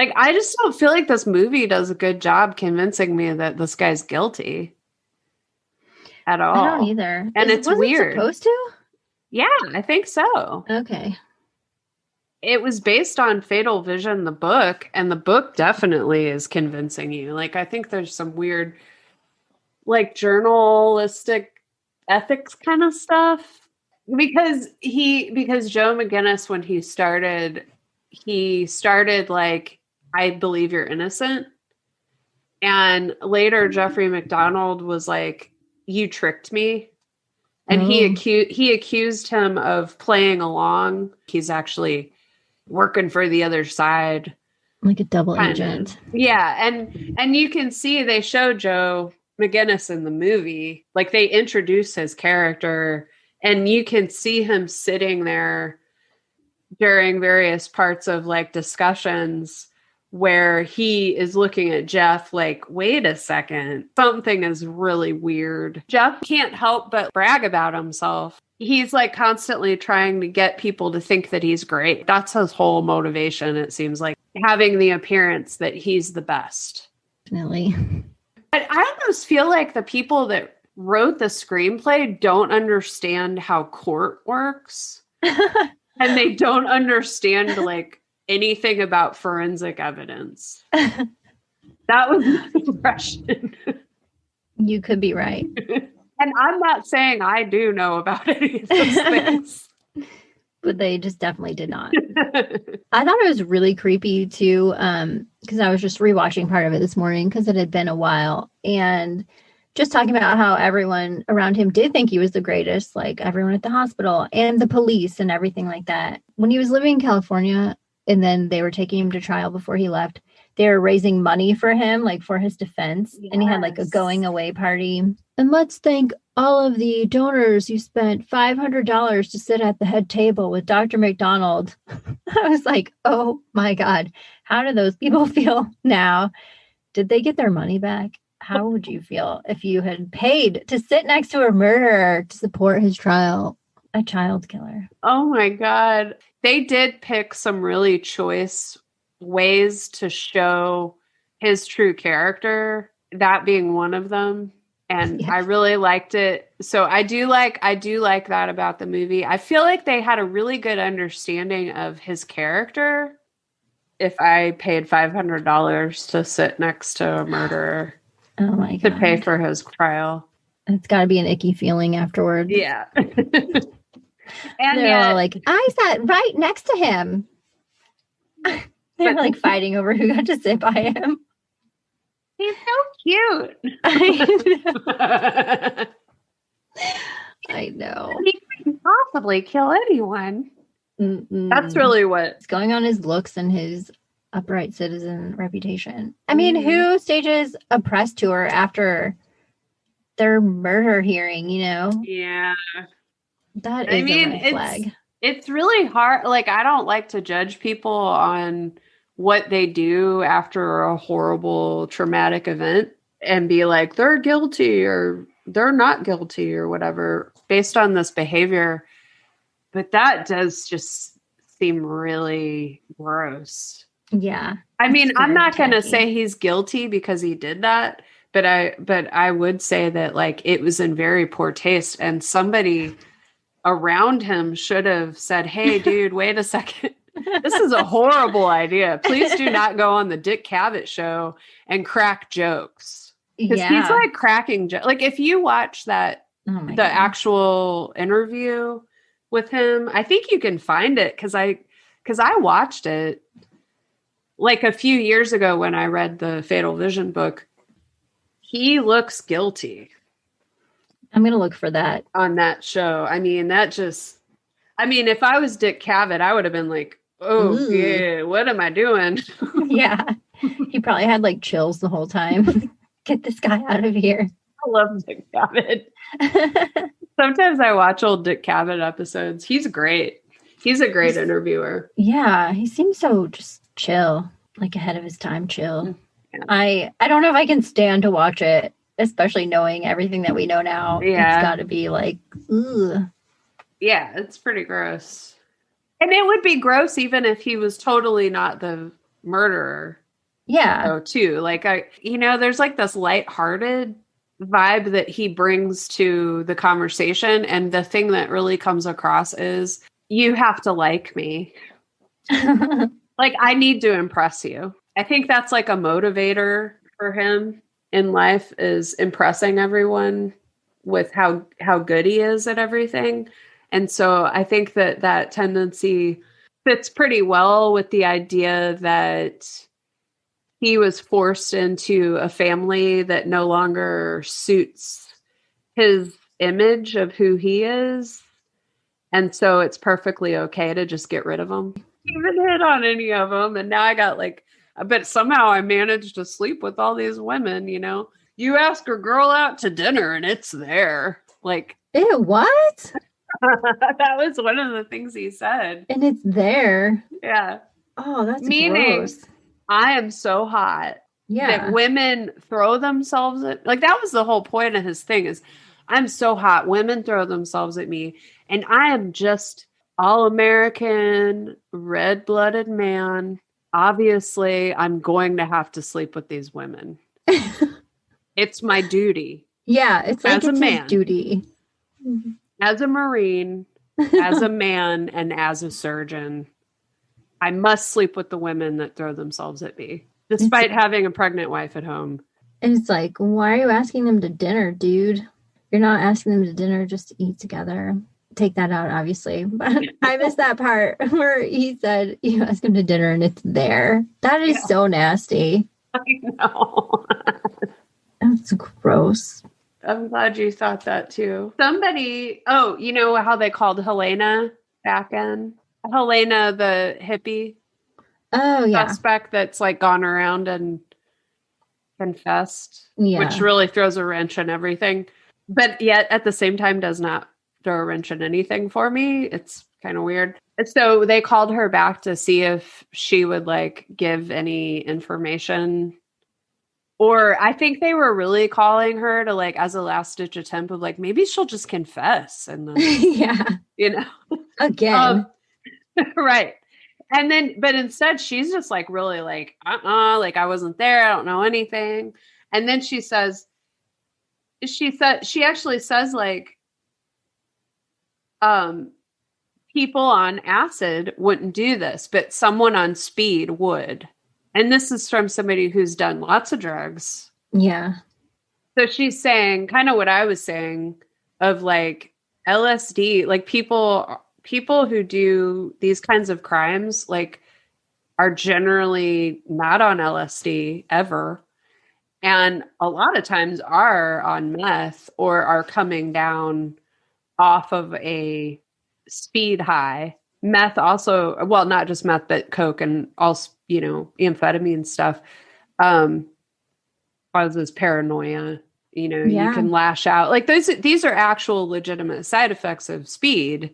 Like, I just don't feel like this movie does a good job convincing me that this guy's guilty at all. I don't either. And it's weird. Supposed to? Yeah, I think so. Okay. It was based on Fatal Vision, the book, and the book definitely is convincing you. Like, I think there's some weird, like, journalistic ethics kind of stuff. Because Joe McGinnis, when he started like, I believe you're innocent. And later, Jeffrey McDonald was like, you tricked me. And he accused him of playing along. He's actually working for the other side. Like a double agent. Yeah. And you can see they show Joe McGinnis in the movie. Like, they introduce his character, and you can see him sitting there during various parts of like discussions where he is looking at Jeff like, wait a second, something is really weird. Jeff can't help but brag about himself. He's like constantly trying to get people to think that he's great. That's his whole motivation, it seems like, having the appearance that he's the best. Definitely. But I almost feel like the people that wrote the screenplay don't understand how court works. And they don't understand like anything about forensic evidence. That was my impression. You could be right. And I'm not saying I do know about any of those things. But they just definitely did not. I thought it was really creepy too, because I was just rewatching part of it this morning because it had been a while. And just talking about how everyone around him did think he was the greatest, like everyone at the hospital and the police and everything like that. When he was living in California and then they were taking him to trial before he left, they were raising money for him, like for his defense. Yes. And he had like a going away party. And let's thank all of the donors who spent $500 to sit at the head table with Dr. McDonald. I was like, oh my God, how do those people feel now? Did they get their money back? How would you feel if you had paid to sit next to a murderer to support his trial? A child killer. Oh my God. They did pick some really choice ways to show his true character, that being one of them. And yeah. I really liked it. So I do like that about the movie. I feel like they had a really good understanding of his character. If I paid $500 to sit next to a murderer, oh my God, to pay for his trial, it's got to be an icky feeling afterward. Yeah. And they're all like, I sat right next to him. They're like fighting over who got to sit by him. He's so cute. I know. He couldn't possibly kill anyone. Mm-mm. That's really what's going on, his looks and his upright citizen reputation. I mean, who stages a press tour after their murder hearing, you know? Yeah. That is a red flag. It's really hard. Like, I don't like to judge people on what they do after a horrible traumatic event and be like, they're guilty or they're not guilty or whatever based on this behavior. But that does just seem really gross. Yeah. I mean, I'm not going to say he's guilty because he did that, but I would say that like it was in very poor taste, and somebody around him should have said, hey, dude, wait a second. This is a horrible idea. Please do not go on the Dick Cavett show and crack jokes. Because he's like cracking jokes. Like if you watch that, the actual interview with him, I think you can find it because I watched it like a few years ago when I read the Fatal Vision book. He looks guilty. I'm going to look for that on that show. I mean, if I was Dick Cavett, I would have been like, oh, yeah, what am I doing? Yeah. He probably had like chills the whole time. Get this guy out of here. I love Dick Cavett. Sometimes I watch old Dick Cavett episodes. He's great. He's a great interviewer. Yeah. He seems so just chill, like ahead of his time chill. Yeah. I don't know if I can stand to watch it, especially knowing everything that we know now. Yeah. It's got to be like, ugh. Yeah, it's pretty gross. And it would be gross even if he was totally not the murderer. Yeah. Oh, too. Like there's like this lighthearted vibe that he brings to the conversation. And the thing that really comes across is you have to like me. Like, I need to impress you. I think that's like a motivator for him in life, is impressing everyone with how good he is at everything. And so I think that tendency fits pretty well with the idea that he was forced into a family that no longer suits his image of who he is. And so it's perfectly okay to just get rid of him. Even hit on any of them. And now I got but somehow I managed to sleep with all these women, You ask a girl out to dinner and it's there. Like, ew, what? That was one of the things he said. And it's there. Yeah. Oh, that's meaning gross. I am so hot. Yeah. That women throw themselves at, like, that was the whole point of his thing, is I'm so hot. Women throw themselves at me. And I am just all-American, red-blooded man. Obviously, I'm going to have to sleep with these women. It's my duty. Yeah, it's like as a man, his duty. As a Marine, as a man, and as a surgeon, I must sleep with the women that throw themselves at me, despite having a pregnant wife at home. And it's like, why are you asking them to dinner, dude? You're not asking them to dinner just to eat together. Take that out, obviously. But I missed that part where he said you ask him to dinner and it's there. That is so nasty. I know. That's gross. I'm glad you thought that too. Somebody, you know how they called Helena back in? Helena, the hippie suspect that's like gone around and confessed, which really throws a wrench in everything. But yet at the same time does not throw a wrench in anything for me. It's kind of weird. So they called her back to see if she would like give any information. Or I think they were really calling her to like as a last ditch attempt of like, maybe she'll just confess. And then, again. Right. And then, but instead she's just like really like, like I wasn't there. I don't know anything. And then she actually says like, people on acid wouldn't do this, but someone on speed would. And this is from somebody who's done lots of drugs. Yeah. So she's saying kind of what I was saying of like LSD, like people who do these kinds of crimes, like are generally not on LSD ever. And a lot of times are on meth or are coming down off of a speed high. Meth also, well, not just meth, but coke and also, amphetamine stuff causes paranoia. You can lash out. Like these are actual legitimate side effects of speed,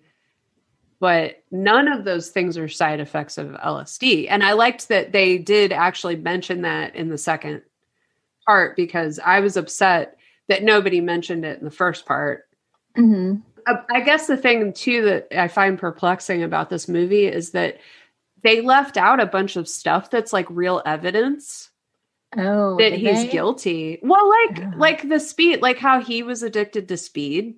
but none of those things are side effects of LSD. And I liked that they did actually mention that in the second part, because I was upset that nobody mentioned it in the first part. Mm-hmm. I guess the thing too that I find perplexing about this movie is that they left out a bunch of stuff that's like real evidence that he's guilty. Well, like the speed, like how he was addicted to speed.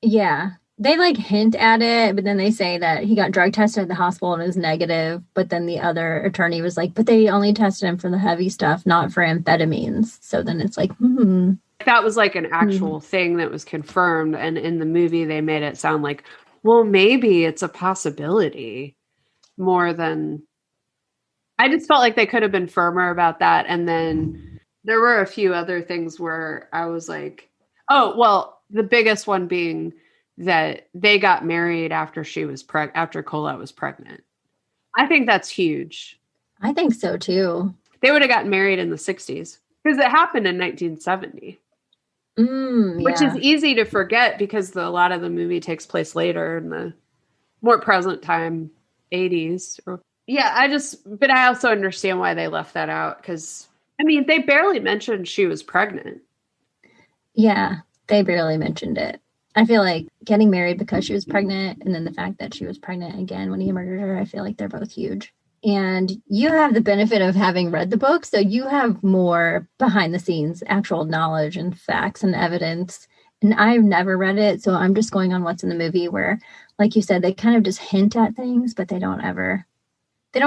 Yeah. They like hint at it, but then they say that he got drug tested at the hospital and it was negative. But then the other attorney was like, but they only tested him for the heavy stuff, not for amphetamines. So then it's like, That was like an actual thing that was confirmed. And in the movie, they made it sound like, well, maybe it's a possibility more than. I just felt like they could have been firmer about that. And then there were a few other things where I was like, oh, well, the biggest one being that they got married after after Colette was pregnant. I think that's huge. I think so too. They would have gotten married in the 60s because it happened in 1970. Which is easy to forget because a lot of the movie takes place later in the more present time 80s. But I also understand why they left that out because, they barely mentioned she was pregnant. Yeah, they barely mentioned it. I feel like getting married because she was pregnant and then the fact that she was pregnant again when he murdered her, I feel like they're both huge. And you have the benefit of having read the book, so you have more behind the scenes actual knowledge and facts and evidence. And I've never read it, so I'm just going on what's in the movie where, like you said, they kind of just hint at things, but they don't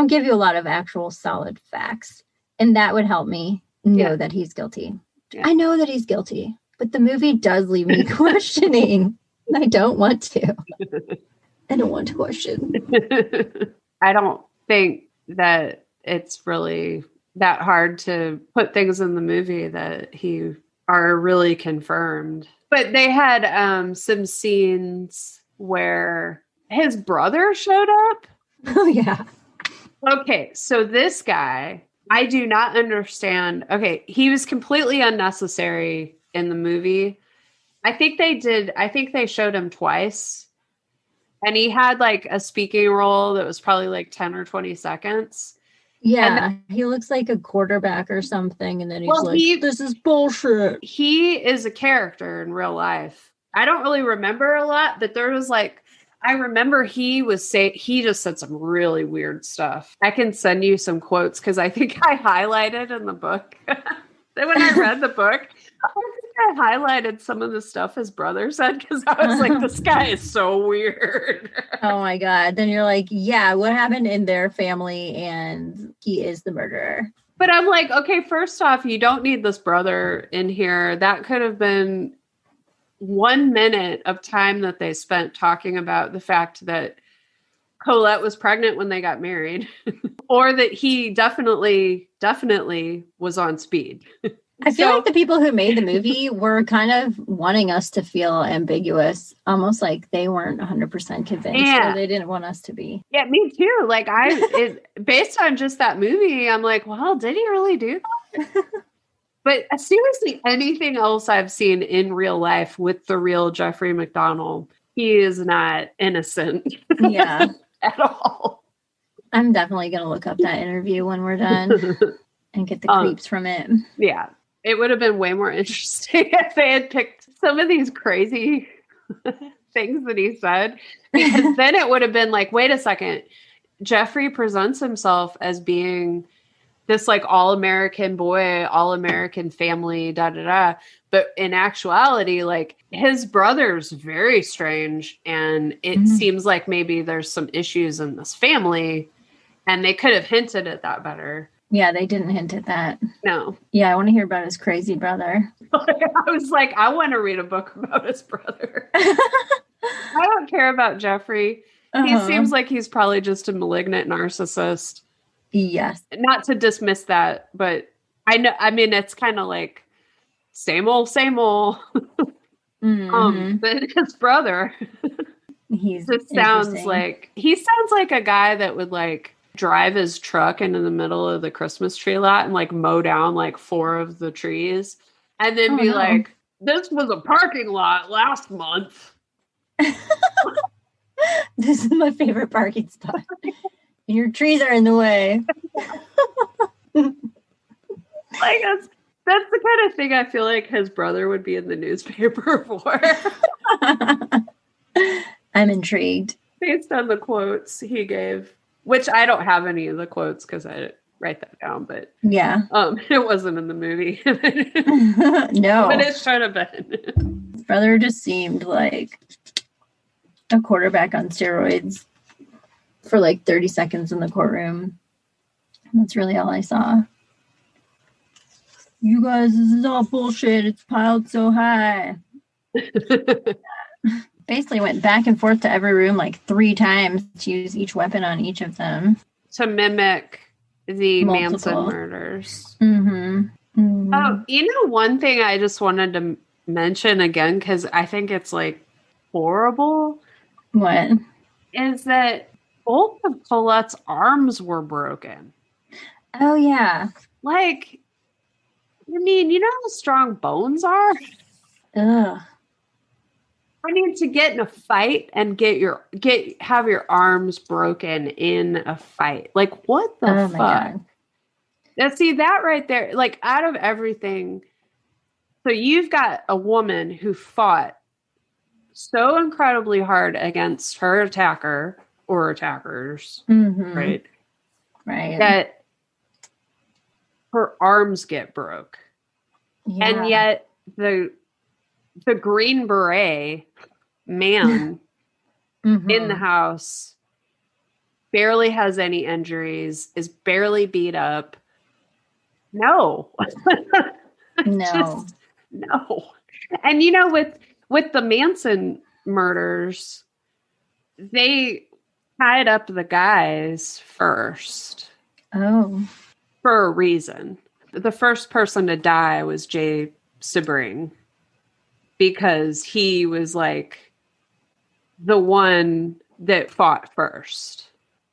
give you a lot of actual solid facts. And that would help me know that he's guilty. Yeah. I know that he's guilty, but the movie does leave me questioning. I don't want to. I don't want to question. I don't think that it's really that hard to put things in the movie that he are really confirmed. But they had some scenes where his brother showed up. Oh, yeah. Okay, so this guy, I do not understand. Okay, he was completely unnecessary in the movie. I think they showed him twice. And he had like a speaking role that was probably like 10 or 20 seconds. Yeah, he looks like a quarterback or something. And then he's this is bullshit. He is a character in real life. I don't really remember a lot, but there was like, I remember he just said some really weird stuff. I can send you some quotes because I think I highlighted in the book. Then when I read the book, I highlighted some of the stuff his brother said because I was like, this guy is so weird. Oh my God. Then you're like, yeah, what happened in their family? And he is the murderer. But I'm like, okay, first off, you don't need this brother in here. That could have been 1 minute of time that they spent talking about the fact that Colette was pregnant when they got married, or that he definitely was on speed. I feel like the people who made the movie were kind of wanting us to feel ambiguous, almost like they weren't 100% convinced, or they didn't want us to be. Yeah, me too. Like based on just that movie, I'm like, well, did he really do that? But seriously, anything else I've seen in real life with the real Jeffrey McDonald, he is not innocent. Yeah. At all. I'm definitely going to look up that interview when we're done and get the creeps from it. Yeah. It would have been way more interesting if they had picked some of these crazy things that he said, because then it would have been like, wait a second, Jeffrey presents himself as being this like all-American boy, all-American family, But in actuality, like his brother's very strange. And it seems like maybe there's some issues in this family, and they could have hinted at that better. Yeah, they didn't hint at that. No. Yeah, I want to hear about his crazy brother. I was like, I want to read a book about his brother. I don't care about Jeffrey. He seems like he's probably just a malignant narcissist. Yes. Not to dismiss that, but I mean, it's kind of like same old. But his brother, he sounds like a guy that would like drive his truck into the middle of the Christmas tree lot and like mow down like 4 of the trees and then like, this was a parking lot last month. This is my favorite parking spot. Your trees are in the way. Like that's the kind of thing I feel like his brother would be in the newspaper for. I'm intrigued. Based on the quotes he gave, which I don't have any of the quotes because I didn't write that down, but yeah, it wasn't in the movie. No, but it should have been. His brother just seemed like a quarterback on steroids for like 30 seconds in the courtroom. That's really all I saw. You guys, this is all bullshit. It's piled so high. Basically went back and forth to every room like 3 times to use each weapon on each of them. To mimic the Manson murders. Oh, one thing I just wanted to mention again, because I think it's like horrible. What? Is that both of Colette's arms were broken. Oh, yeah. Like, I mean, you know how strong bones are? Ugh. I need to get in a fight and have your arms broken in a fight. Like, what the fuck? God. Now, see that right there, like out of everything. So you've got a woman who fought so incredibly hard against her attacker or attackers, right? Right. that her arms get broke. Yeah. And yet the Green Beret man in the house barely has any injuries, is barely beat up. No. No. No. And you know, with the Manson murders, they tied up the guys first. Oh. For a reason. The first person to die was Jay Sebring, because he was like the one that fought first.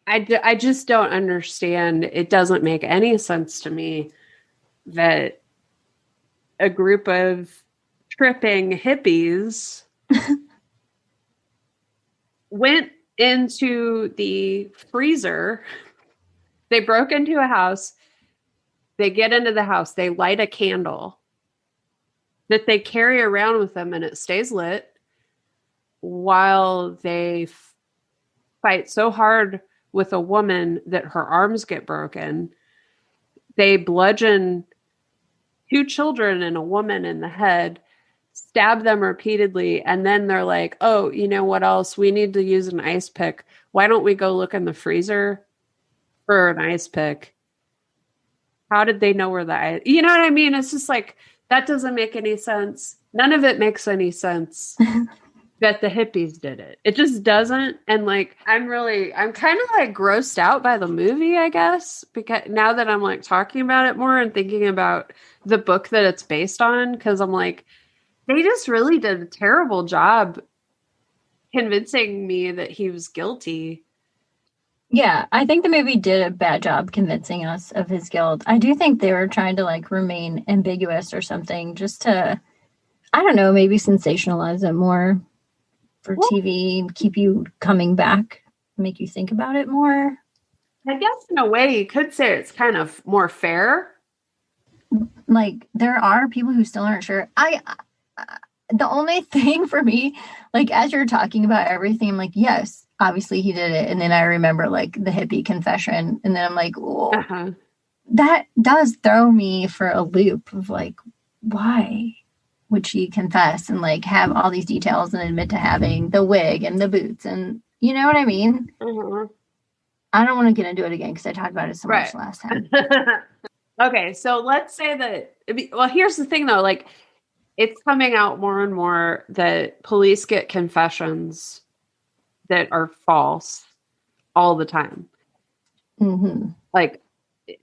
I just don't understand. It doesn't make any sense to me that a group of tripping hippies went into the freezer. They broke into a house. They get into the house. They light a candle that they carry around with them, and it stays lit while they fight so hard with a woman that her arms get broken. They bludgeon 2 children and a woman in the head, stab them repeatedly, and then they're like, oh, you know what else? We need to use an ice pick. Why don't we go look in the freezer for an ice pick? How did they know where the ice... You know what I mean? It's just like, that doesn't make any sense. None of it makes any sense. That the hippies did it. It just doesn't. And like, I'm kind of like grossed out by the movie, I guess, because now that I'm like talking about it more and thinking about the book that it's based on, because I'm like, they just really did a terrible job convincing me that he was guilty. Yeah, I think the movie did a bad job convincing us of his guilt. I do think they were trying to like remain ambiguous or something, just to, I don't know, maybe sensationalize it more for TV, keep you coming back, make you think about it more. I guess in a way you could say it's kind of more fair. Like, there are people who still aren't sure. The only thing for me, like, as you're talking about everything, I'm like, yes, obviously he did it. And then I remember like the hippie confession. And then I'm like, oh, that does throw me for a loop of like, why would she confess and like have all these details and admit to having the wig and the boots? And you know what I mean? I don't want to get into it again because I talked about it so much last time. Okay, so let's say that, well, here's the thing though, like, it's coming out more and more that police get confessions that are false all the time. Like,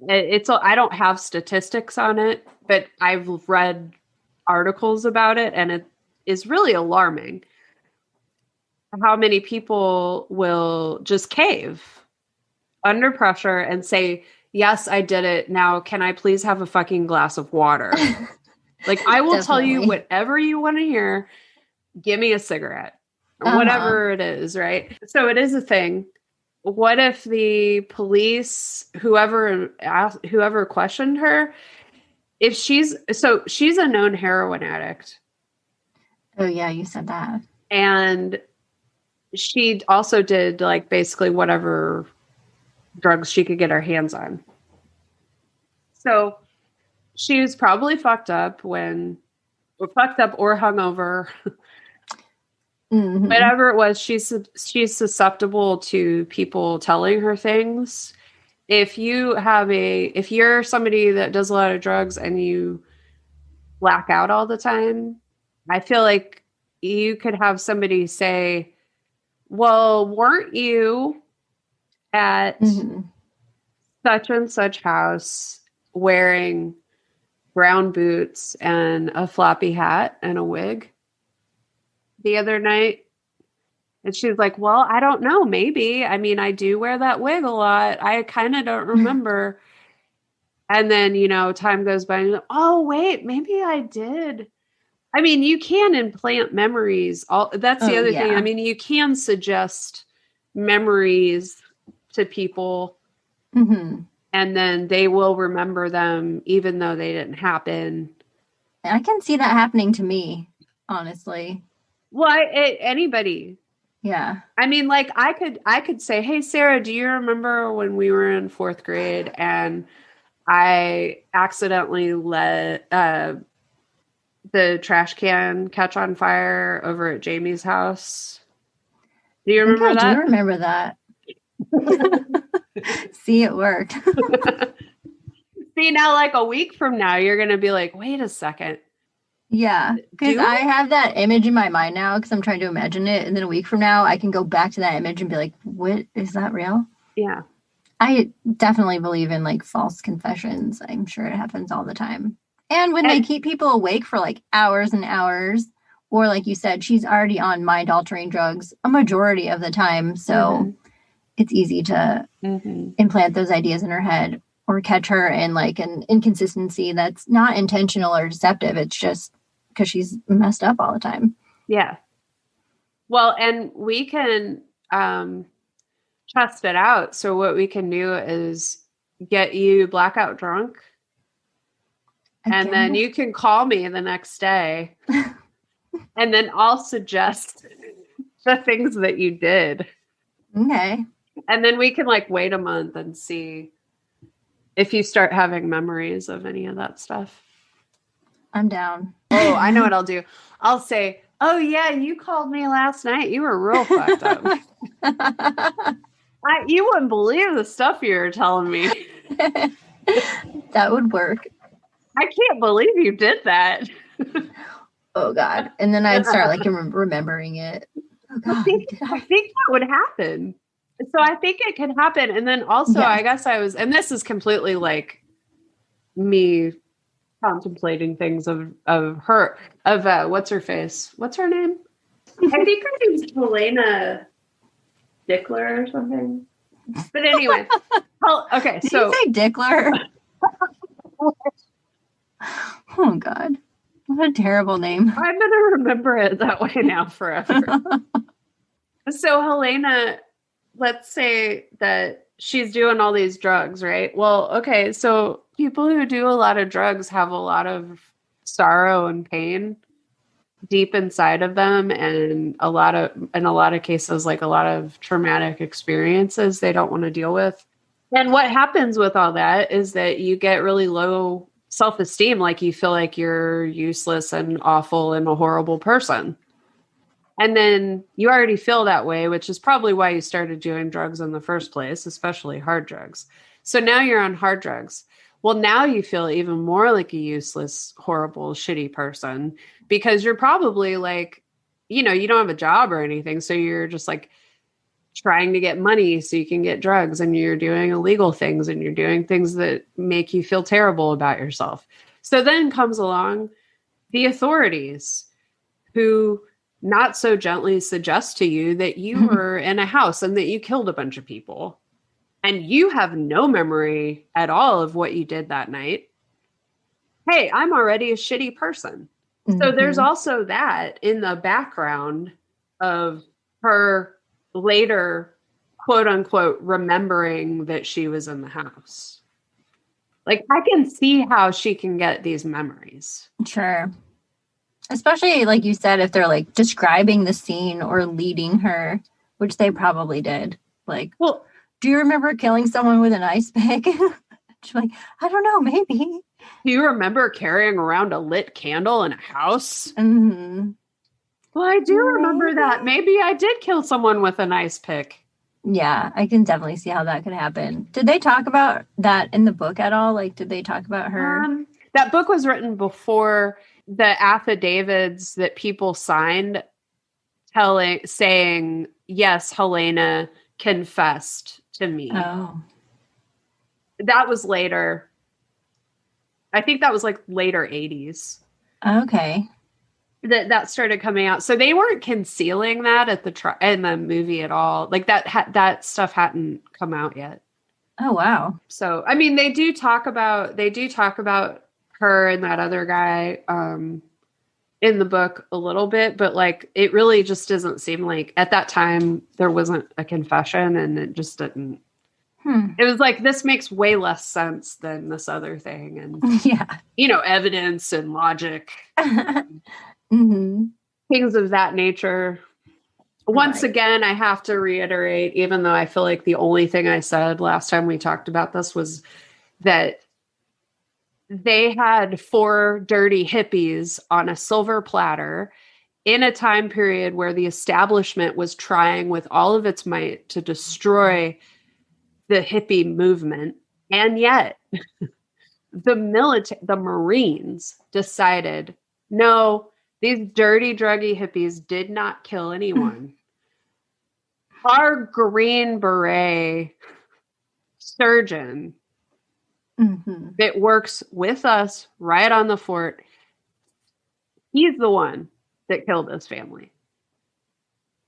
I don't have statistics on it, but I've read articles about it, and it is really alarming how many people will just cave under pressure and say, yes, I did it. Now, can I please have a fucking glass of water? Like, I will tell you whatever you want to hear. Give me a cigarette, whatever it is, right? So it is a thing. What if the police, whoever questioned her, if she's a known heroin addict. Oh yeah, you said that. And she also did like basically whatever drugs she could get her hands on. So she was probably fucked up or hungover. Whatever it was, she's susceptible to people telling her things. If you're somebody that does a lot of drugs and you black out all the time, I feel like you could have somebody say, well, weren't you at such and such house wearing brown boots and a floppy hat and a wig the other night? And she's like, well, I don't know. Maybe. I mean, I do wear that wig a lot. I kind of don't remember. And then, time goes by and you're like, oh, wait, maybe I did. I mean, you can implant memories. That's the other thing. I mean, you can suggest memories to people and then they will remember them even though they didn't happen. I can see that happening to me, honestly. Well, anybody. Yeah. I mean, like I could say, "Hey, Sarah, do you remember when we were in fourth grade and I accidentally let the trash can catch on fire over at Jamie's house? Do you I think remember I do that?" remember that. See, it worked. See, now like a week from now, you're going to be like, "Wait a second." Yeah, because Do I have that image in my mind now because I'm trying to imagine it. And then a week from now, I can go back to that image and be like, what, is that real? Yeah. I definitely believe in like false confessions. I'm sure it happens all the time. And when they keep people awake for like hours and hours, or like you said, she's already on mind altering drugs a majority of the time. So it's easy to implant those ideas in her head or catch her in like an inconsistency that's not intentional or deceptive. It's just because she's messed up all the time. Yeah. Well, and we can test it out. So what we can do is get you blackout drunk. And then you can call me the next day. And then I'll suggest the things that you did. Okay. And then we can like wait a month and see if you start having memories of any of that stuff. I'm down. Oh, I know what I'll do. I'll say, "Oh yeah, you called me last night. You were real fucked up. You wouldn't believe the stuff you were telling me." That would work. I can't believe you did that. Oh God. And then I'd start like remembering it. Oh God. I think that would happen. So I think it could happen. And then also, I guess and this is completely like me contemplating things of her, what's her face? What's her name? I think her name's Helena Dickler or something. But anyway. Okay. Did you say Dickler? Oh God. What a terrible name. I'm going to remember it that way now forever. So Helena, let's say that she's doing all these drugs, right? Well, okay. So people who do a lot of drugs have a lot of sorrow and pain deep inside of them. And in a lot of cases, like a lot of traumatic experiences they don't want to deal with. And what happens with all that is that you get really low self-esteem, like you feel like you're useless and awful and a horrible person. And then you already feel that way, which is probably why you started doing drugs in the first place, especially hard drugs. So now you're on hard drugs. Well, now you feel even more like a useless, horrible, shitty person because you're probably like, you don't have a job or anything. So you're just like trying to get money so you can get drugs, and you're doing illegal things and you're doing things that make you feel terrible about yourself. So then comes along the authorities who not so gently suggest to you that you were in a house and that you killed a bunch of people and you have no memory at all of what you did that night. Hey, I'm already a shitty person. So there's also that in the background of her later, quote unquote, remembering that she was in the house. Like, I can see how she can get these memories. Sure. Especially, like you said, if they're like describing the scene or leading her, which they probably did. Like, well, do you remember killing someone with an ice pick? She's like, I don't know, maybe. Do you remember carrying around a lit candle in a house? Well, I do remember that. Maybe I did kill someone with an ice pick. Yeah, I can definitely see how that could happen. Did they talk about that in the book at all? Like, did they talk about her? That book was written before the affidavits that people signed saying, yes, Helena confessed to me. Oh. That was later. I think that was like later 80s. Okay. That started coming out. So they weren't concealing that at in the movie at all. Like that stuff hadn't come out yet. Oh, wow. So, I mean, they do talk about her and that other guy in the book a little bit, but like, it really just doesn't seem like at that time there wasn't a confession, and it just didn't. It was like, this makes way less sense than this other thing. And, evidence and logic, things of that nature. once again, I have to reiterate, even though I feel like the only thing I said last time we talked about this was that they had 4 dirty hippies on a silver platter in a time period where the establishment was trying with all of its might to destroy the hippie movement. And yet the Marines decided, no, these dirty, druggy hippies did not kill anyone. Our Green Beret surgeon that works with us right on the fort, he's the one that killed this family.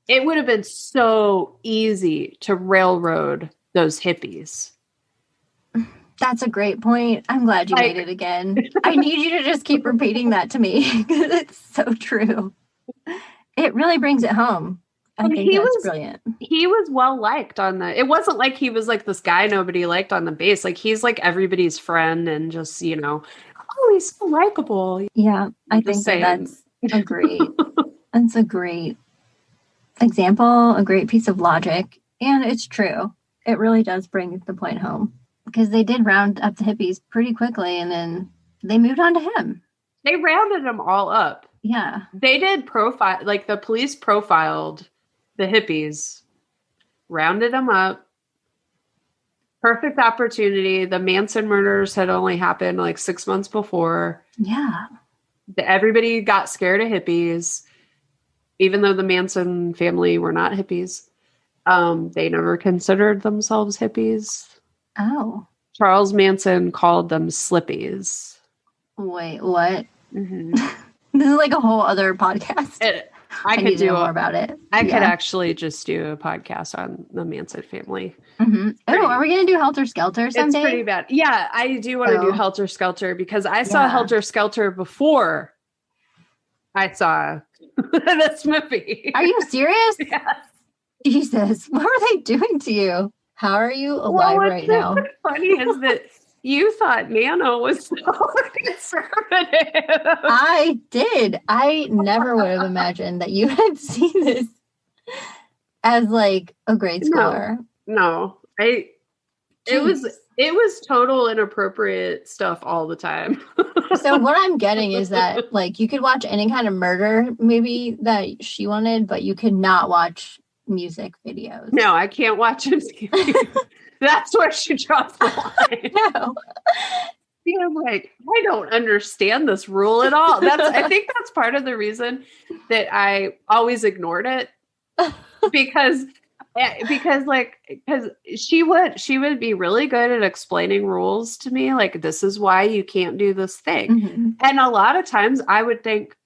It would have been so easy to railroad those hippies. That's a great point. I'm glad you made it again. I need you to just keep repeating that to me because it's so true. It really brings it home. I think that's brilliant. He was well liked on it wasn't like he was like this guy nobody liked on the base. Like he's like everybody's friend and just, oh, he's so likable. Yeah, I think that's a great example, a great piece of logic. And it's true. It really does bring the point home because they did round up the hippies pretty quickly and then they moved on to him. They rounded them all up. Yeah. They did profile, like the police profiled the hippies, rounded them up. Perfect opportunity. The Manson murders had only happened like 6 months before. Yeah. Everybody got scared of hippies, even though the Manson family were not hippies. They never considered themselves hippies. Oh. Charles Manson called them slippies. Wait, what? Mm-hmm. This is like a whole other podcast. I could do more about it. I could actually just do a podcast on the Manson family. Mm-hmm. Oh, are we going to do Helter Skelter someday? It's pretty bad. Yeah, I do want to do Helter Skelter because I saw Helter Skelter before I saw this movie. Are you serious? Yes. Jesus, what are they doing to you? How are you alive right now? What's funny is that you thought Nano was so conservative. I did. I never would have imagined that you had seen this as like a grade schooler. No. It was total inappropriate stuff all the time. So what I'm getting is that like you could watch any kind of murder movie that she wanted, but you could not watch music videos. No, I can't watch music videos. That's where she draws the line. No. See, I'm like, I don't understand this rule at all. I think that's part of the reason that I always ignored it because she would be really good at explaining rules to me. Like, this is why you can't do this thing. Mm-hmm. And a lot of times I would think,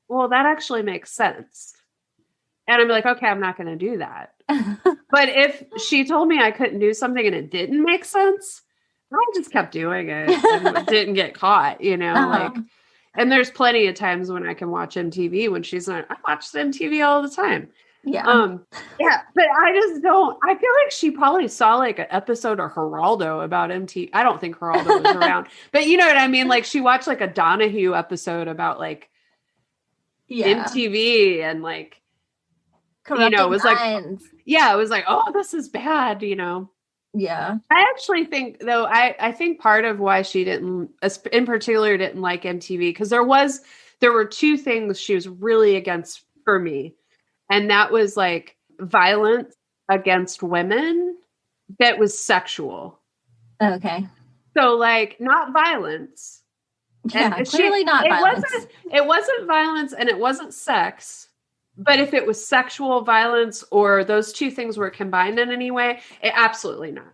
well, that actually makes sense. And I'm like, okay, I'm not going to do that. But if she told me I couldn't do something and it didn't make sense, I just kept doing it and didn't get caught, like, and there's plenty of times when I can watch MTV when she's not, I watch MTV all the time. Yeah. Yeah, but I just don't, I feel like she probably saw like an episode of Geraldo about MTV. I don't think Geraldo was around, but you know what I mean? Like she watched like a Donahue episode about like MTV and like, corrupting it was minds. It was like, oh, this is bad, Yeah. I actually think, though, I think part of why she didn't, in particular, didn't like MTV, because there were 2 things she was really against for me. And that was like violence against women that was sexual. Okay. So like not violence. Yeah, clearly not violence. It wasn't violence and it wasn't sex. But if it was sexual violence or those 2 things were combined in any way, absolutely not.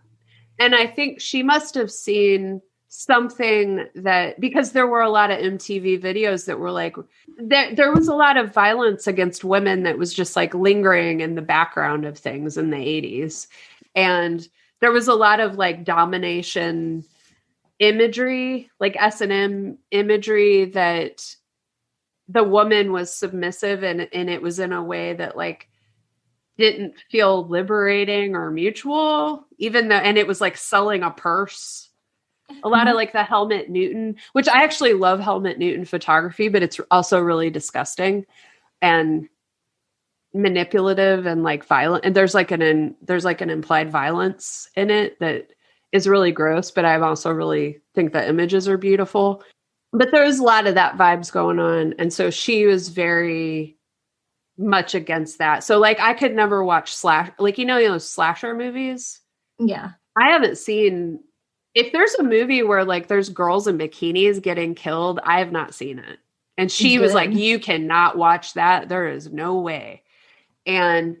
And I think she must have seen something that, because there were a lot of MTV videos that were like, there was a lot of violence against women that was just like lingering in the background of things in the 80s. And there was a lot of like domination imagery, like S&M imagery that the woman was submissive and it was in a way that like didn't feel liberating or mutual, even though, and it was like selling a purse. A lot of like the Helmut Newton, which I actually love Helmut Newton photography, but it's also really disgusting. And manipulative and like violent, and there's like an implied violence in it that is really gross, but I also really think the images are beautiful. But there's a lot of that vibes going on, and so she was very much against that. So like I could never watch slasher movies. Yeah. I haven't seen, if there's a movie where like there's girls in bikinis getting killed, I have not seen it. And she was like, you cannot watch that. There is no way. And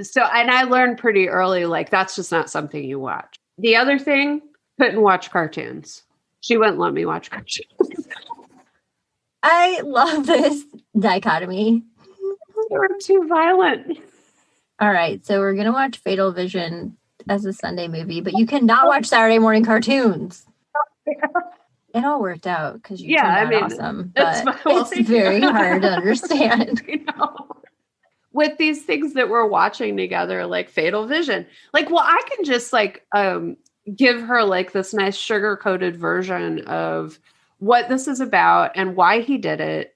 so, and I learned pretty early, like, that's just not something you watch. The other thing, couldn't watch cartoons. She wouldn't let me watch cartoons. I love this dichotomy. They were too violent. All right. So we're going to watch Fatal Vision as a Sunday movie, but you cannot watch Saturday morning cartoons. It all worked out because you turned out awesome. But it's very hard to understand. With these things that we're watching together, like Fatal Vision, like, well, I can just like give her like this nice sugar-coated version of what this is about and why he did it,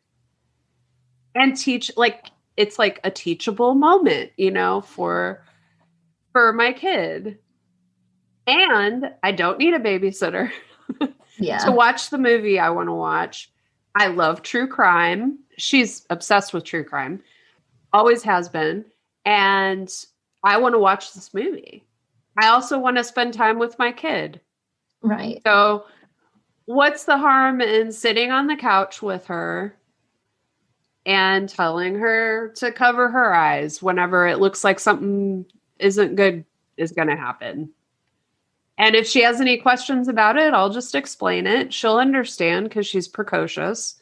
and teach, like, it's like a teachable moment, you know, for my kid. And I don't need a babysitter to watch the movie I want to watch. I love true crime. She's obsessed with true crime. Always has been. And I want to watch this movie. I also want to spend time with my kid. Right. So what's the harm in sitting on the couch with her and telling her to cover her eyes whenever it looks like something isn't good is going to happen? And if she has any questions about it, I'll just explain it. She'll understand because she's precocious,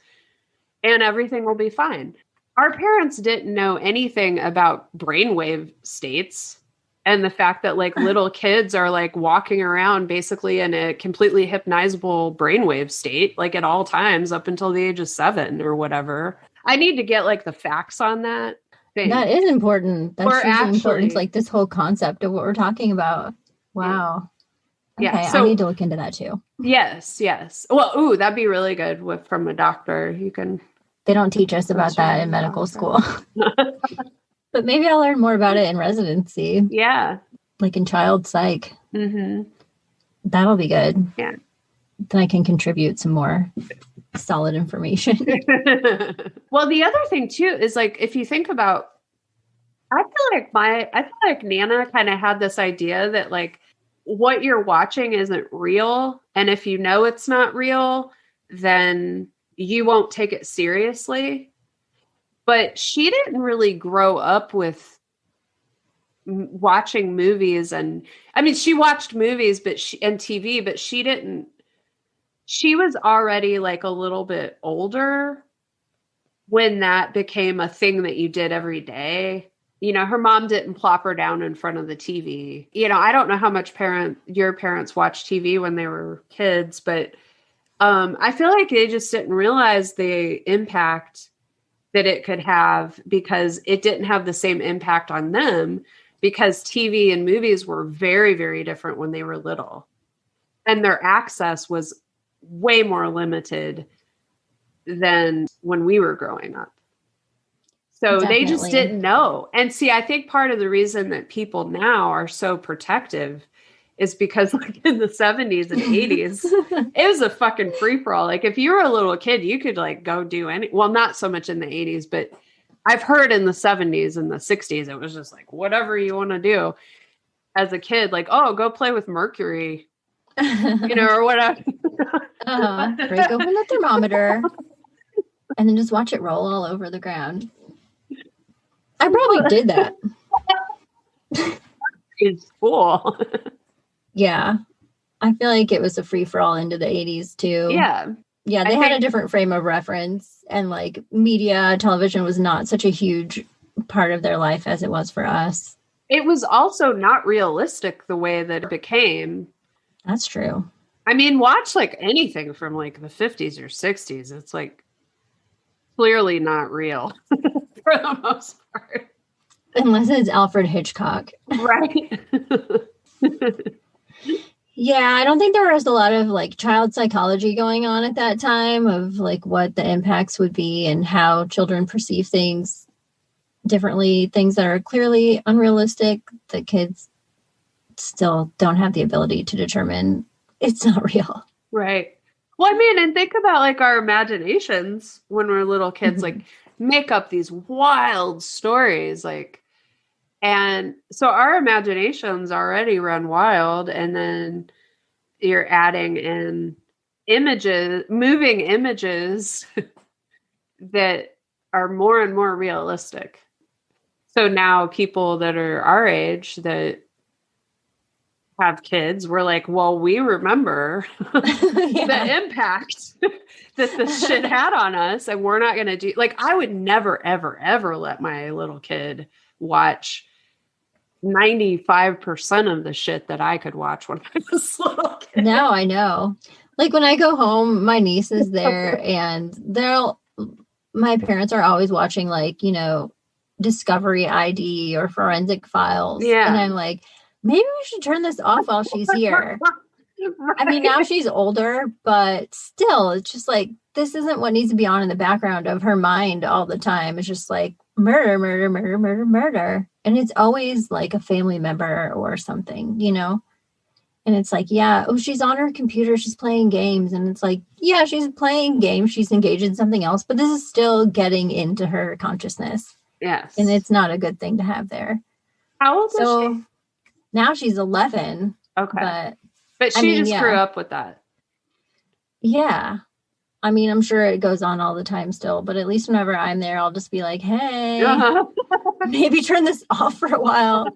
and everything will be fine. Our parents didn't know anything about brainwave states and the fact that like little kids are like walking around basically in a completely hypnotizable brainwave state, like at all times up until the age of 7 or whatever. I need to get like the facts on that thing. That is important. That's really important. Like this whole concept of what we're talking about. Wow. Yeah. Okay, So, I need to look into that too. Yes. Well, that'd be really good from a doctor. You can. They don't teach us about that in medical school. But maybe I'll learn more about it in residency. Yeah. Like in child psych. Mm-hmm. That'll be good. Yeah. Then I can contribute some more solid information. Well, the other thing too is like, if you think about, I feel like Nana kind of had this idea that like what you're watching isn't real. And if you know it's not real, then you won't take it seriously. But she didn't really grow up with watching movies. And I mean, she watched movies and TV, but she was already like a little bit older when that became a thing that you did every day. You know, her mom didn't plop her down in front of the TV. You know, I don't know how much your parents watched TV when they were kids, but I feel like they just didn't realize the impact that it could have, because it didn't have the same impact on them, because TV and movies were very, very different when they were little, and their access was way more limited than when we were growing up. So Definitely. They just didn't know. And see, I think part of the reason that people now are so protective is because like in the 70s and 80s, it was a fucking free-for-all. Like if you were a little kid, you could like go do well, not so much in the 80s, but I've heard in the 70s and the 60s, it was just like, whatever you want to do as a kid, like, oh, go play with mercury, you know, or whatever. Break open the thermometer and then just watch it roll all over the ground. I probably did that. It's cool. Yeah. I feel like it was a free-for-all into the 80s too. Yeah. Yeah, they had a different frame of reference, and like media, television was not such a huge part of their life as it was for us. It was also not realistic the way that it became. That's true. I mean, watch like anything from like the 50s or 60s. It's like clearly not real for the most part. Unless it's Alfred Hitchcock. Right. Yeah, I don't think there was a lot of like child psychology going on at that time of like what the impacts would be and how children perceive things differently, things that are clearly unrealistic, the kids still don't have the ability to determine it's not real. Right. Well, I mean, and think about like our imaginations when we're little kids, like make up these wild stories, like, and so our imaginations already run wild, and then you're adding in images, moving images that are more and more realistic. So now people that are our age that have kids, we're like, well, we remember the impact that this shit had on us, and we're not going to do, like, I would never, ever, ever let my little kid watch 95% of the shit that I could watch when I was a little kid. No, I know. Like when I go home, my niece is there and my parents are always watching, like, you know, Discovery ID or Forensic Files. Yeah. And I'm like, maybe we should turn this off while she's here. Right. I mean, now she's older, but still, it's just like, this isn't what needs to be on in the background of her mind all the time. It's just like murder, murder, murder, murder, murder. And it's always like a family member or something, you know? And it's like, yeah, oh, she's on her computer, she's playing games. And it's like, yeah, she's playing games, she's engaged in something else, but this is still getting into her consciousness. Yes. And it's not a good thing to have there. How old is she? Now she's 11. Okay. But she just grew up with that. Yeah. I mean, I'm sure it goes on all the time still, but at least whenever I'm there, I'll just be like, hey, maybe turn this off for a while.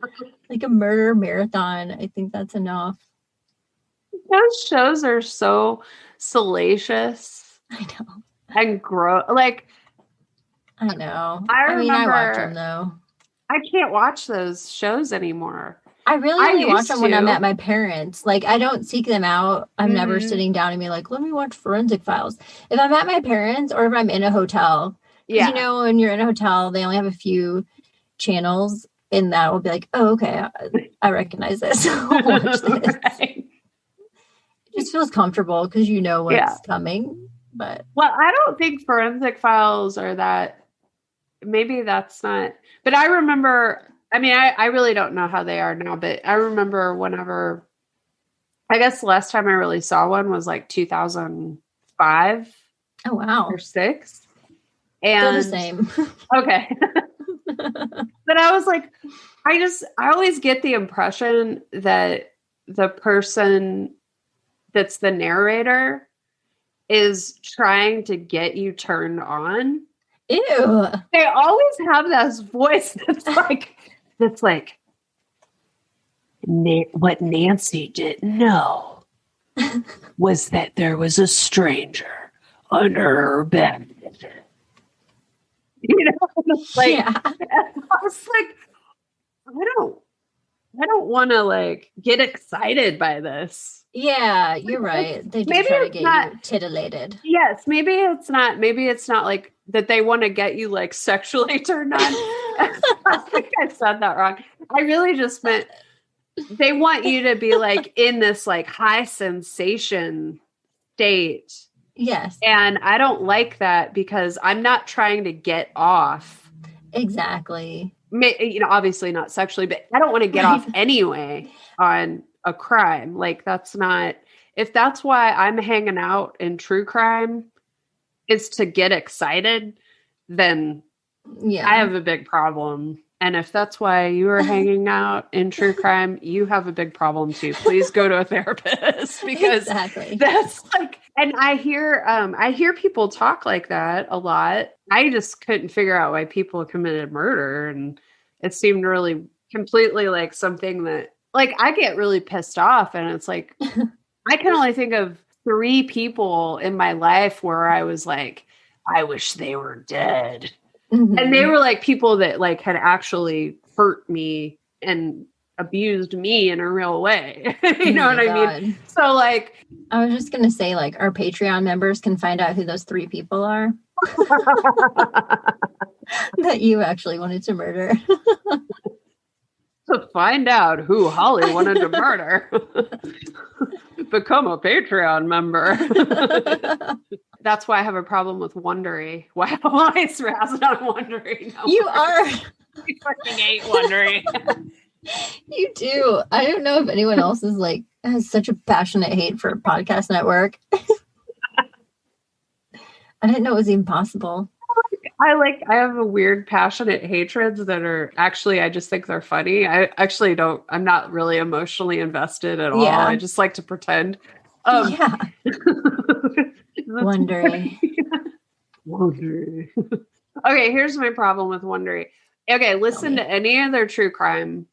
Like a murder marathon. I think that's enough. Those shows are so salacious. I know. And like, I know. I mean, I watch them though. I can't watch those shows anymore. I really only watch them when I'm at my parents'. Like, I don't seek them out. I'm never sitting down and be like, let me watch Forensic Files. If I'm at my parents' or if I'm in a hotel, because, you know, when you're in a hotel, they only have a few channels, and that will be like, oh, okay, I recognize this. I'll watch this. Right. It just feels comfortable because you know what's coming. But well, I don't think Forensic Files are that. Maybe that's not. But I remember. I mean, I really don't know how they are now, but I remember whenever, I guess the last time I really saw one was like 2005. Oh, wow. Or 6. And they're the same. Okay. But I was like, I always get the impression that the person that's the narrator is trying to get you turned on. Ew. They always have this voice that's like, what Nancy didn't know was that there was a stranger under her bed. You know, like, I was like, I don't want to like get excited by this. Yeah, you're right. They do try to get you titillated. Yes, maybe it's not like that they want to get you like sexually turned on. I think I said that wrong. I really just meant they want you to be like in this like high sensation state. Yes. And I don't like that because I'm not trying to get off. Exactly. You know, obviously not sexually, but I don't want to get off anyway on a crime. Like, that's not, if that's why I'm hanging out in true crime is to get excited, then I have a big problem. And if that's why you are hanging out in true crime, you have a big problem too. Please go to a therapist because that's like, and I hear people talk like that a lot. I just couldn't figure out why people committed murder. And it seemed really completely like something that, like, I get really pissed off, and it's like, I can only think of 3 people in my life where I was like, I wish they were dead. Mm-hmm. And they were like people that like had actually hurt me and abused me in a real way. You know what I mean? So like, I was just going to say, like, our Patreon members can find out who those 3 people are that you actually wanted to murder. To find out who Holly wanted to murder, become a Patreon member. That's why I have a problem with Wondery. Why am I razzing on Wondery? No, You are. I fucking hate Wondery. You do. I don't know if anyone else is like has such a passionate hate for Podcast Network. I didn't know it was even possible. I have a weird passionate hatreds that are actually, I just think they're funny. I actually don't, I'm not really emotionally invested at all. I just like to pretend. Yeah. Wondery. Wondery. Okay, here's my problem with Wondery. Okay, listen to any of their true crime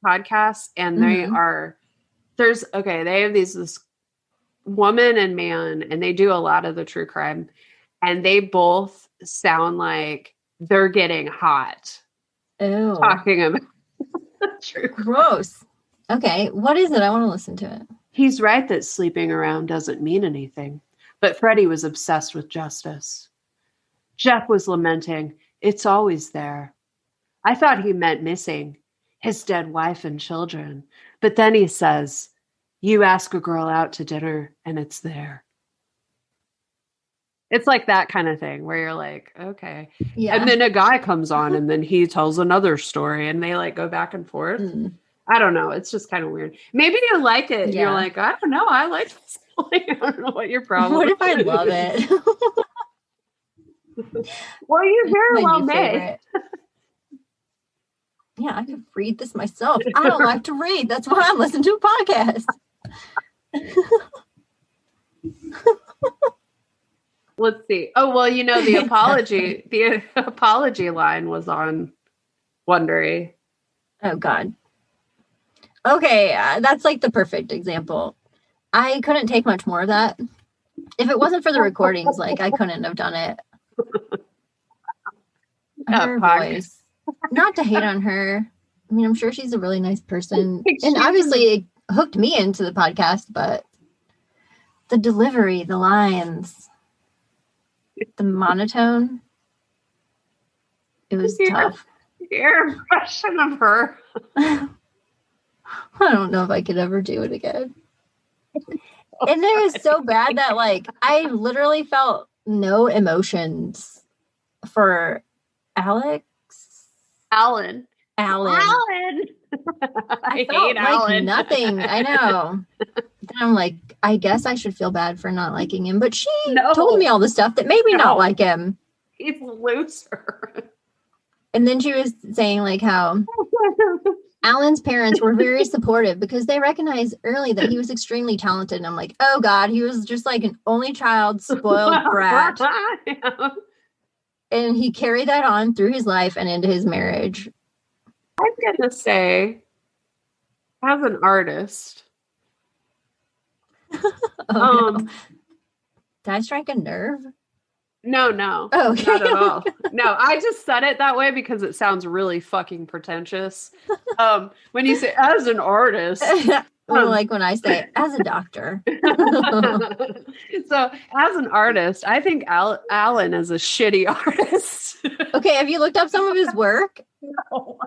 podcasts, and they have this woman and man, and they do a lot of the true crime, and they both sound like they're getting hot. Ew. Talking about true crime. Gross. Okay, what is it? I want to listen to it. He's right that sleeping around doesn't mean anything, but Freddie was obsessed with justice. Jeff was lamenting, it's always there. I thought he meant missing his dead wife and children, but then he says, you ask a girl out to dinner and it's there. It's like that kind of thing where you're like, okay. Yeah. And then a guy comes on and then he tells another story and they like go back and forth. I don't know. It's just kind of weird. Maybe you like it. Yeah. You're like, I don't know. I like this. I don't know what your problem is. What if I love it? Well, you very well may. Yeah, I could read this myself. I don't like to read. That's why I'm listening to a podcast. Let's see. Oh, well, the apology line was on Wondery. Oh, God. Okay, that's like the perfect example. I couldn't take much more of that. If it wasn't for the recordings, like I couldn't have done it. Her voice. Not to hate on her. I mean, I'm sure she's a really nice person. And obviously it hooked me into the podcast, but the delivery, the lines, the monotone, it was tough. Your impression of her. I don't know if I could ever do it again. And it was so bad that like I literally felt no emotions for Allen. I hate Allen. Nothing. I know. Then I'm like, I guess I should feel bad for not liking him. But she told me all the stuff that made me not like him. He's a loser. And then she was saying like how Allen's parents were very supportive because they recognized early that he was extremely talented. And I'm like, oh God, he was just like an only child, spoiled brat. Yeah. And he carried that on through his life and into his marriage. I'm going to say, as an artist. No. Did I strike a nerve? No. Oh, okay. Not at all. No, I just said it that way because it sounds really fucking pretentious. When you say, as an artist. Like when I say, as a doctor. So, as an artist, I think Allen is a shitty artist. Okay, have you looked up some of his work? No.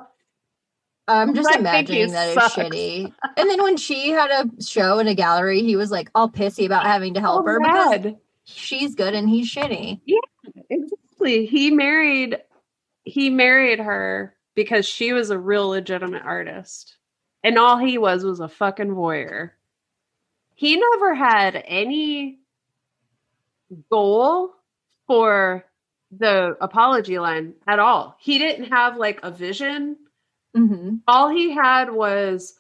I'm just imagining that it's shitty. And then when she had a show in a gallery, he was like all pissy about having to help her because she's good and he's shitty. Yeah, exactly. He married her because she was a real legitimate artist. And all he was a fucking voyeur. He never had any goal for the apology line at all. He didn't have like a vision. Mm-hmm. All he had was,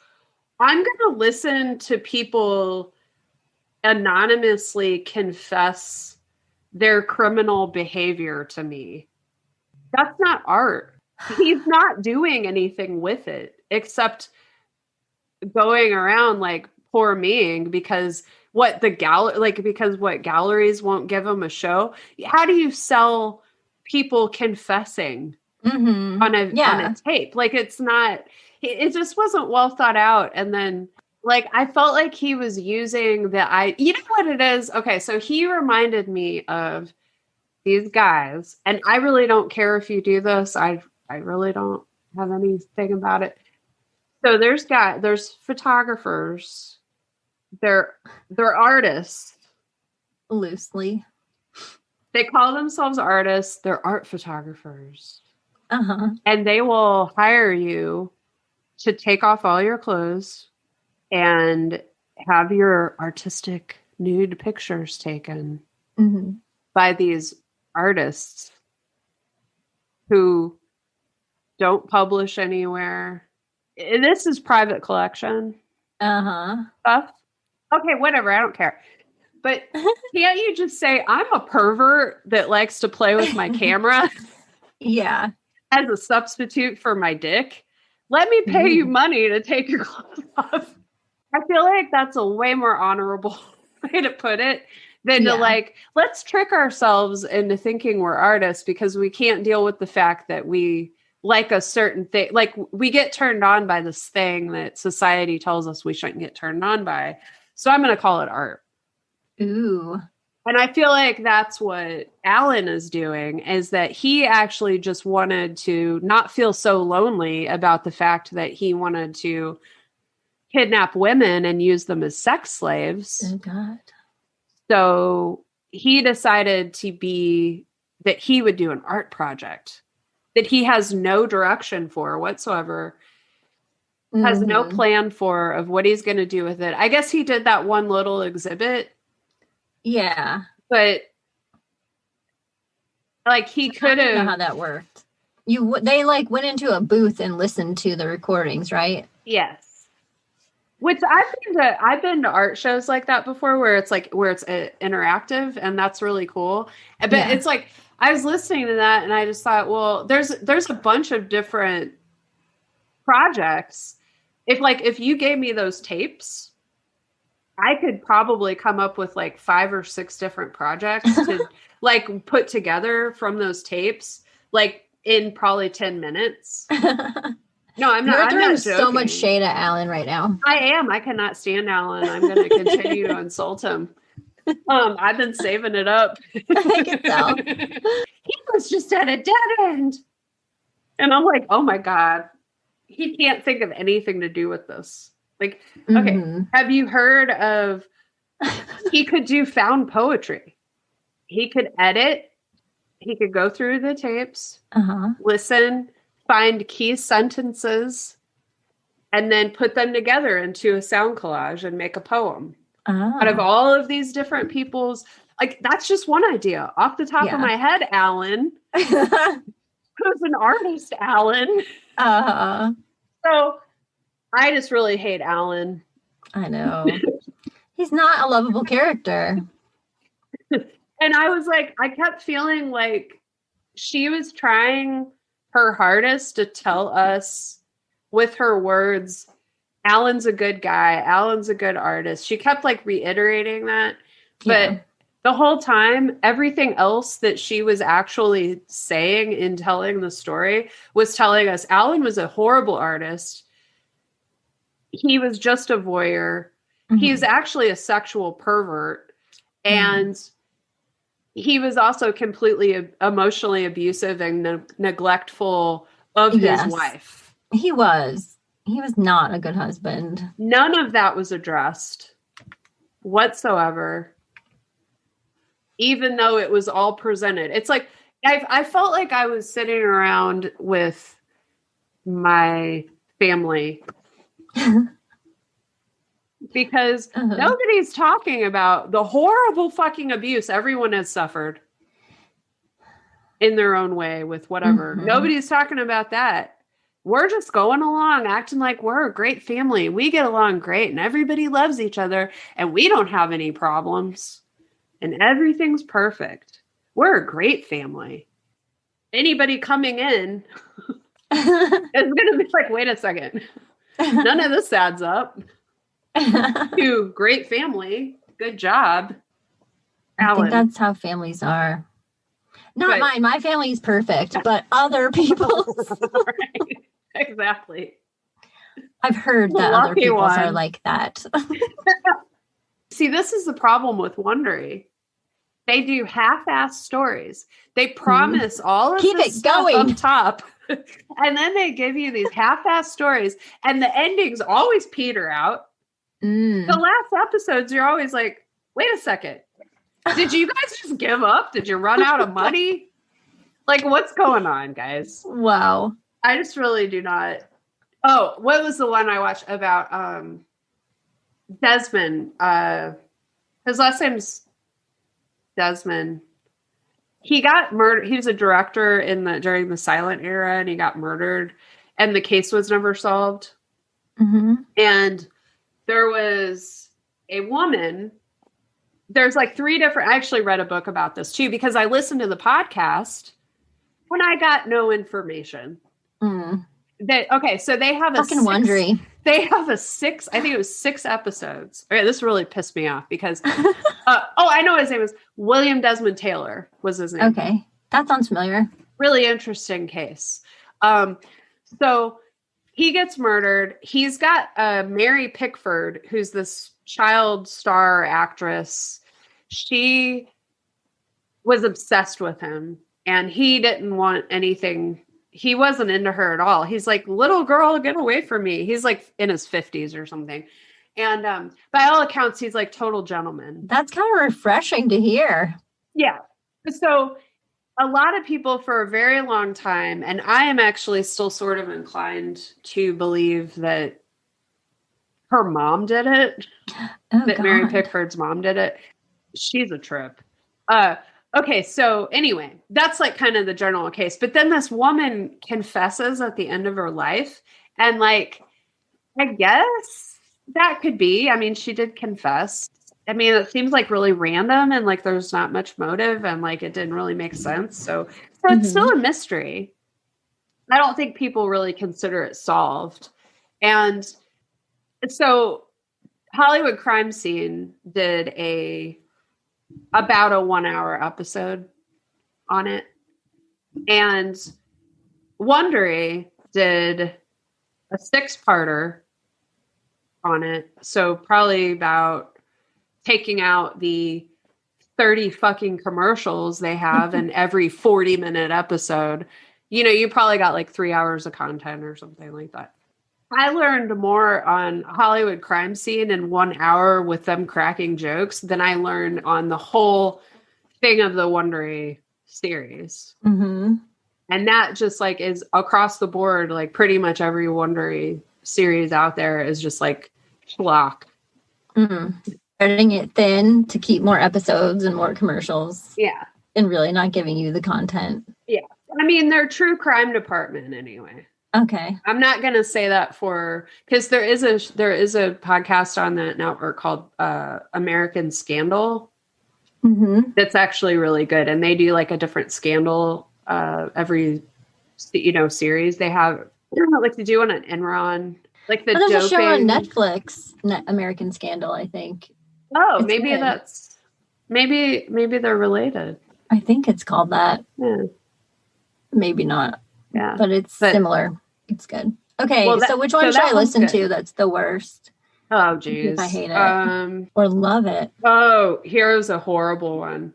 I'm going to listen to people anonymously confess their criminal behavior to me. That's not art. He's not doing anything with it except going around like poor meing because what galleries won't give him a show. How do you sell people confessing on a tape? Like it just wasn't well thought out. And then like I felt like he was using you know what it is? Okay, so he reminded me of these guys, and I really don't care if you do this. I really don't have anything about it. So there's photographers. They're artists. Loosely. They call themselves artists. They're art photographers. Uh-huh. And they will hire you to take off all your clothes and have your artistic nude pictures taken by these artists who don't publish anywhere. This is private collection stuff. Okay, whatever. I don't care. But can't you just say, I'm a pervert that likes to play with my camera? Yeah. As a substitute for my dick? Let me pay you money to take your clothes off. I feel like that's a way more honorable way to put it than to like, let's trick ourselves into thinking we're artists because we can't deal with the fact that we like a certain thing. Like we get turned on by this thing that society tells us we shouldn't get turned on by. So I'm going to call it art. Ooh. And I feel like that's what Allen is doing, is that he actually just wanted to not feel so lonely about the fact that he wanted to kidnap women and use them as sex slaves. Oh, God. So he decided that he would do an art project that he has no direction for whatsoever, has no plan for of what he's going to do with it. I guess he did that one little exhibit. Yeah. But like he could have. I don't know how that worked. They like went into a booth and listened to the recordings, right? Yes. Which I've been to art shows like that before where it's interactive, and that's really cool. But it's like I was listening to that and I just thought, well, there's a bunch of different projects. If you gave me those tapes, I could probably come up with like 5 or 6 different projects to like put together from those tapes, like in probably 10 minutes. No, I'm not. You're throwing so joking. Much shade at Allen right now. I am. I cannot stand Allen. I'm going to continue to insult him. I've been saving it up. I can tell. He was just at a dead end. And I'm like, oh my God, he can't think of anything to do with this. Like, okay, have you heard of, he could do found poetry. He could edit. He could go through the tapes, listen, find key sentences, and then put them together into a sound collage and make a poem. Out of all of these different people's, like, that's just one idea. Off the top of my head, Allen. Who's an artist, Allen. So I just really hate Allen. I know. He's not a lovable character. And I was like, I kept feeling like she was trying her hardest to tell us with her words, Allen's a good guy. Allen's a good artist. She kept like reiterating that. But the whole time, everything else that she was actually saying in telling the story was telling us Allen was a horrible artist. He was just a voyeur. He's actually a sexual pervert. And he was also completely emotionally abusive and neglectful of his wife. He was not a good husband. None of that was addressed whatsoever, even though it was all presented. It's like, I felt like I was sitting around with my family because nobody's talking about the horrible fucking abuse everyone has suffered in their own way with whatever. Nobody's talking about that. We're just going along acting like we're a great family. We get along great and everybody loves each other and we don't have any problems and everything's perfect. We're a great family. Anybody coming in is going to be like, wait a second. None of this adds up. To great family. Good job, Allen. I think that's how families are. Not mine. My family's perfect, but other people's. Right. Exactly. I've heard that other people's are like that. See, this is the problem with Wondery. They do half-assed stories. They promise all of this stuff up top, and then they give you these half-assed stories, and the endings always peter out. The last episodes, you're always like, wait a second. Did you guys just give up? Did you run out of money? Like, what's going on, guys? Wow. I just really do not. Oh, what was the one I watched about Desmond? His last name's Desmond. He got murdered. He was a director during the silent era, and he got murdered, and the case was never solved. Mm-hmm. And there was a woman. There's like 3 different. I actually read a book about this too, because I listened to the podcast when I got no information. Mm. So they have fucking Wondery. They have I think it was 6 episodes. Okay, this really pissed me off because, I know his name was William Desmond Taylor was his name. Okay. That sounds familiar. Really interesting case. So he gets murdered. He's got Mary Pickford, who's this child star actress. She was obsessed with him, and he didn't want anything. He wasn't into her at all. He's like, little girl, get away from me. He's like in his 50s or something. And by all accounts, he's like total gentleman. That's kind of refreshing to hear. Yeah. So a lot of people for a very long time, and I am actually still sort of inclined to believe that her mom did it. Oh, that God. Mary Pickford's mom did it. She's a trip. Okay, so anyway, that's like kind of the general case. But then this woman confesses at the end of her life. And like, I guess that could be. I mean, she did confess. I mean, it seems like really random and like there's not much motive and like it didn't really make sense. So it's still a mystery. I don't think people really consider it solved. And so Hollywood Crime Scene did about a 1-hour episode on it. And Wondery did a 6-parter on it. So probably about taking out the 30 fucking commercials they have in every 40-minute episode. You probably got like 3 hours of content or something like that. I learned more on Hollywood Crime Scene in 1 hour with them cracking jokes than I learned on the whole thing of the Wondery series. Mm-hmm. And that just like is across the board, like pretty much every Wondery series out there is just like schlock. Mm-hmm. Cutting it thin to keep more episodes and more commercials. Yeah. And really not giving you the content. Yeah. I mean, they're true crime department anyway. Okay. I'm not going to say that because there is a podcast on that network called American Scandal. Mm-hmm. That's actually really good. And they do like a different scandal every, series. They have, like they do on an Enron, like the there's doping. a show on Netflix, American Scandal, I think. Oh, it's maybe good. maybe they're related. I think it's called that. Yeah. Maybe not. Yeah. But it's similar. It's good. Okay, so which one should I listen to that's the worst? Oh, geez. If I hate it. Or love it. Oh, here's a horrible one.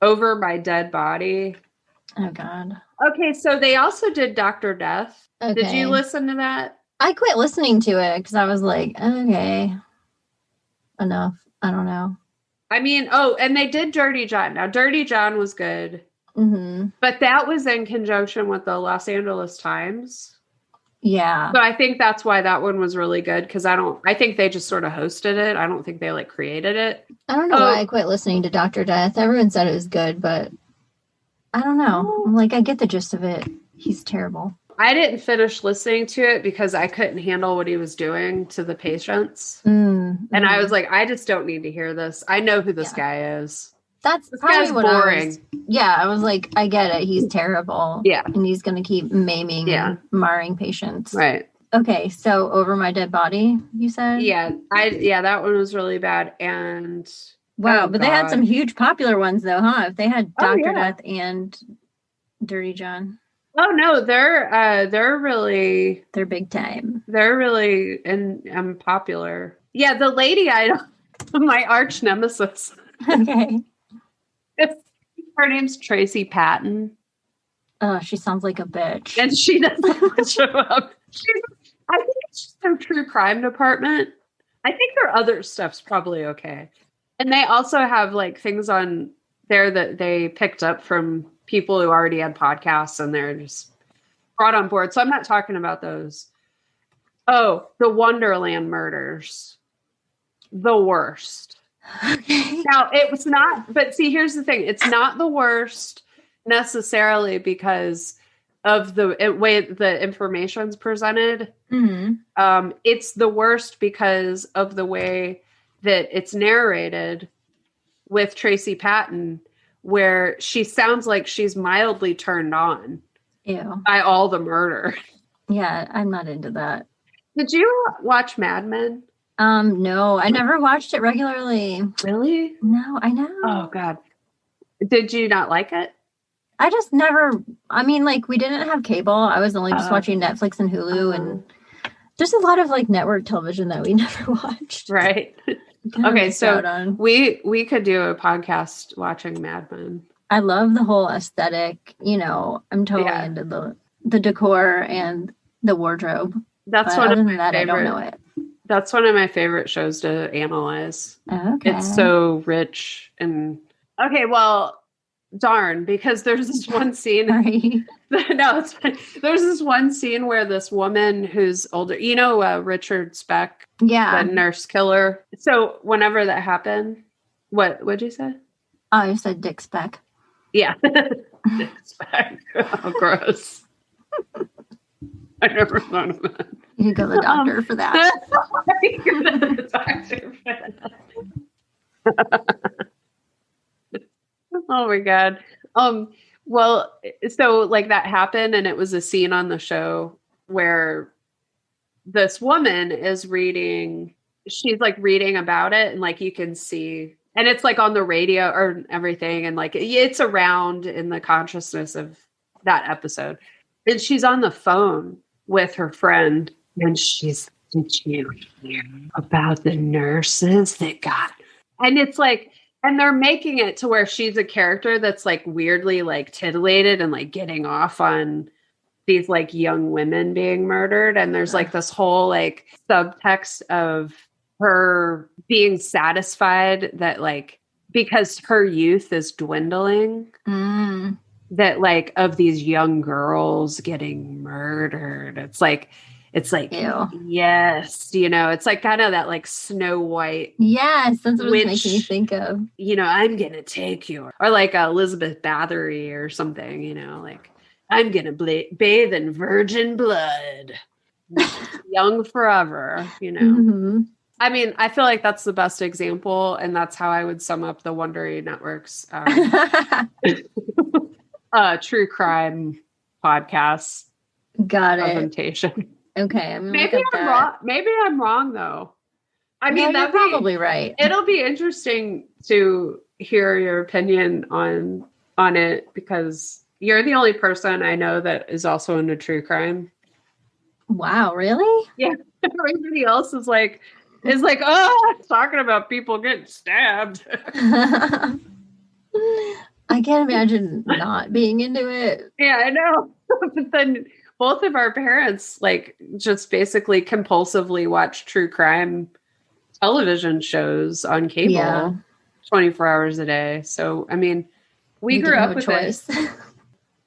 Over My Dead Body. Oh, God. Okay, so they also did Dr. Death. Okay. Did you listen to that? I quit listening to it because I was like, okay, enough. I don't know. I mean, and they did Dirty John. Now, Dirty John was good. Mm-hmm. But that was in conjunction with the Los Angeles Times. Yeah. So I think that's why that one was really good because I think they just sort of hosted it. I don't think they like created it. I don't know why I quit listening to Dr. Death. Everyone said it was good, but I don't know. I'm like, I get the gist of it. He's terrible. I didn't finish listening to it because I couldn't handle what he was doing to the patients. Mm-hmm. And I was like, I just don't need to hear this. I know who this guy is. That's this probably guy's what boring. I was like, I get it. He's terrible. Yeah. And he's going to keep maiming and marring patients. Right. Okay. So Over My Dead Body, you said? Yeah. that one was really bad. And wow. But they had some huge popular ones though, huh? If they had Dr. Death and Dirty John. Oh no, they're big time. They're really popular. Yeah. The lady my arch nemesis. Okay. Her name's Tracy Patton. Oh, she sounds like a bitch. And she doesn't show up. I think it's just some true crime department. I think their other stuff's probably okay. And they also have like things on there that they picked up from people who already had podcasts and they're just brought on board. So I'm not talking about those. Oh, the Wonderland murders. The worst. Okay. Now, it was not, but see, here's the thing. It's not the worst necessarily because of the way the information's presented. Mm-hmm. It's the worst because of the way that it's narrated with Tracy Patton, where she sounds like she's mildly turned on by all the murder. Yeah, I'm not into that. Did you watch Mad Men? No, I never watched it regularly. Really? No, I know. Oh, God. Did you not like it? I just never, I mean, like, we didn't have cable. I was only just watching Netflix and Hulu and just a lot of, like, network television that we never watched. Right. Okay, so we could do a podcast watching Mad Men. I love the whole aesthetic. You know, I'm totally into the decor and the wardrobe. That's one of my favorite. I don't know it. That's one of my favorite shows to analyze. Okay. It's so rich and okay. Well, darn, because there's this one scene. No, it's fine. There's this one scene where this woman who's older, you know, Richard Speck, the nurse killer. So whenever that happened, what'd you say? Oh, you said Dick Speck. Yeah, Dick Speck. Oh, gross. I never thought of that. You could go to the doctor for that. You could go to the doctor for that. Oh my God. Well, so like that happened and it was a scene on the show where this woman is reading, she's like reading about it and like you can see, and it's like on the radio or everything. And like, it's around in the consciousness of that episode. And she's on the phone with her friend and she's, did you hear about the nurses that got, and it's like, and they're making it to where she's a character that's like weirdly like titillated and like getting off on these like young women being murdered. And there's like this whole like subtext of her being satisfied that like, because her youth is dwindling, that like of these young girls getting murdered. It's like, ew. Yes, you know, it's like kind of that like Snow White. Yes, that's what it's making me think of. You know, I'm going to take you. Or like Elizabeth Bathory or something, you know, like I'm going to bathe in virgin blood. Young forever, you know. Mm-hmm. I mean, I feel like that's the best example. And that's how I would sum up the Wondery Network's true crime podcast. Got it. Presentation. Okay, maybe I'm wrong. Maybe I'm wrong though. I mean, that's probably right. It'll be interesting to hear your opinion on it because you're the only person I know that is also into true crime. Wow, really? Yeah. Everybody else is like, oh, talking about people getting stabbed. I can't imagine not being into it. Yeah, I know. But then both of our parents like just basically compulsively watch true crime television shows on cable 24 hours a day. So, I mean, we grew up with it.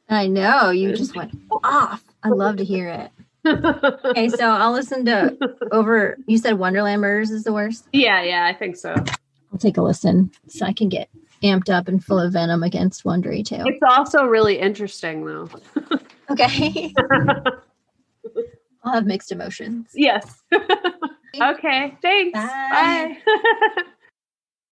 I know. You just went off. I love to hear it. Okay, so I'll listen to you said Wonderland Murders is the worst? Yeah, I think so. I'll take a listen so I can get amped up and full of venom against Wondery too. It's also really interesting though. Okay. I'll have mixed emotions. Yes. Okay, thanks. Bye. Bye.